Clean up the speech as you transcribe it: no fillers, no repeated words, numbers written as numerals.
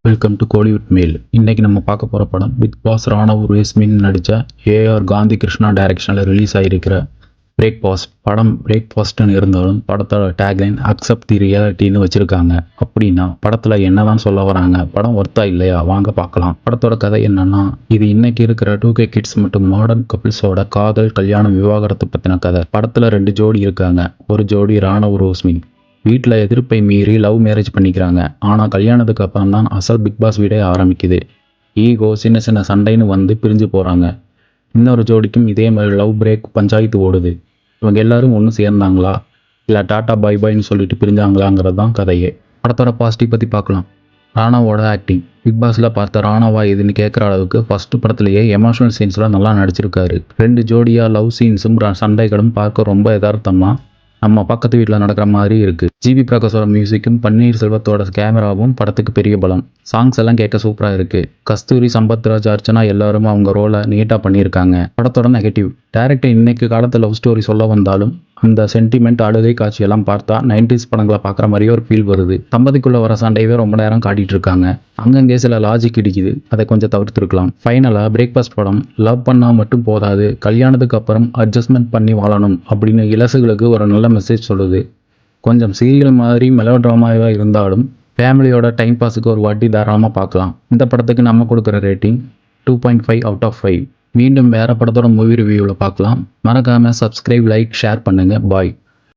Welcome to Kollywood mail. இன்னைக்கு நம்ம பார்க்க போகிற படம் பிக் பாஸ் ராணவ் ரேஸ்மின் நடித்த ஏஆர் காந்தி கிருஷ்ணா டைரக்ஷனில் ரிலீஸ் ஆகிருக்கிற பிரேக்ஃபாஸ்ட். படம் பிரேக்ஃபாஸ்ட்னு இருந்தாலும் படத்தோட டேக்லைன் அக்செப்ட் தி ரியாலிட்டின்னு வச்சுருக்காங்க. அப்படின்னா படத்தில் என்னதான் சொல்ல வராங்க, படம் ஒர்த்தா இல்லையா, வாங்க பார்க்கலாம். படத்தோட கதை என்னன்னா, இது இன்னைக்கு இருக்கிற 2K கிட்ஸ் மற்றும் மாடர்ன் கப்பிள்ஸோட காதல், கல்யாணம், விவாகரத்து பற்றின கதை. படத்தில் 2 ஜோடி இருக்காங்க. ஒரு ஜோடி ராணவ் ரோஸ்மின் வீட்டில் எதிர்ப்பை மீறி லவ் மேரேஜ் பண்ணிக்கிறாங்க. ஆனால் கல்யாணத்துக்கு அப்புறம் தான் அசல் பிக் பாஸ் வீடே ஆரம்பிக்குது. ஈகோ, சின்ன சின்ன சண்டைன்னு வந்து பிரிஞ்சு போகிறாங்க. இன்னொரு ஜோடிக்கும் இதே மாதிரி லவ் பிரேக் பஞ்சாயத்து ஓடுது. இவங்க எல்லாரும் ஒன்று சேர்ந்தாங்களா இல்லை டாட்டா பை பாய்ன்னு சொல்லிட்டு பிரிஞ்சாங்களாங்கிறது தான் கதையே. படத்தோட பாசிட்டிவ் பற்றி பார்க்கலாம். ராணாவோட ஆக்டிங். பிக் பாஸில் பார்த்த ராணாவா இதுன்னு கேட்குற அளவுக்கு ஃபர்ஸ்ட் படத்துலேயே எமோஷனல் சீன்ஸ்லாம் நல்லா நடிச்சிருக்காரு. 2 ஜோடியாக லவ் சீன்ஸும் சண்டைகளும் பார்க்க ரொம்ப யதார்த்தமாக நம்ம பக்கத்து வீட்டில் நடக்கிற மாதிரி இருக்குது. ஜிவி பிரகாஷோட மியூசிக்கும் பன்னீர் செல்வத்தோட கேமராவும் படத்துக்கு பெரிய பலம். சாங்ஸ் எல்லாம் கேட்க சூப்பராக இருக்குது. கஸ்தூரி, சம்பத்ராஜ், அர்ச்சனா எல்லாரும் அவங்க ரோலை நீட்டாக பண்ணியிருக்காங்க. படத்தோட நெகட்டிவ். டேரக்டர் இன்னைக்கு காலத்தில் லவ் ஸ்டோரி சொல்ல வந்தாலும் அந்த சென்டிமெண்ட், அழுகை காட்சியெல்லாம் பார்த்தா 90s படங்களை பார்க்குற மாதிரியே ஒரு ஃபீல் வருது. தம்பதிக்குள்ளே வர சண்டையவே ரொம்ப நேரம் காட்டிகிட்டு இருக்காங்க. அங்கங்கே சில லாஜிக் இடிக்குது. அதை கொஞ்சம் தவிர்த்துருக்கலாம். ஃபைனலாக பிரேக்ஃபாஸ்ட் படம் லவ் பண்ணால் மட்டும் போதாது, கல்யாணத்துக்கு அப்புறம் அட்ஜஸ்ட்மெண்ட் பண்ணி வாழணும் அப்படின்னு இலசுகளுக்கு ஒரு நல்ல மெசேஜ் சொல்லுது. கொஞ்சம் சீரியல் மாதிரி மெலோட்ராமாவாக இருந்தாலும் ஃபேமிலியோட டைம் பாஸுக்கு ஒரு வாட்டி தாராளமாக பார்க்கலாம். இந்த படத்துக்கு நம்ம கொடுக்குற ரேட்டிங் 2.5 அவுட் ஆஃப் 5. மீண்டும் வேறு படத்தோட மூவி ரிவ்யூவில் பார்க்கலாம். மறக்காமல் சப்ஸ்கிரைப், லைக், ஷேர் பண்ணுங்கள். பாய்.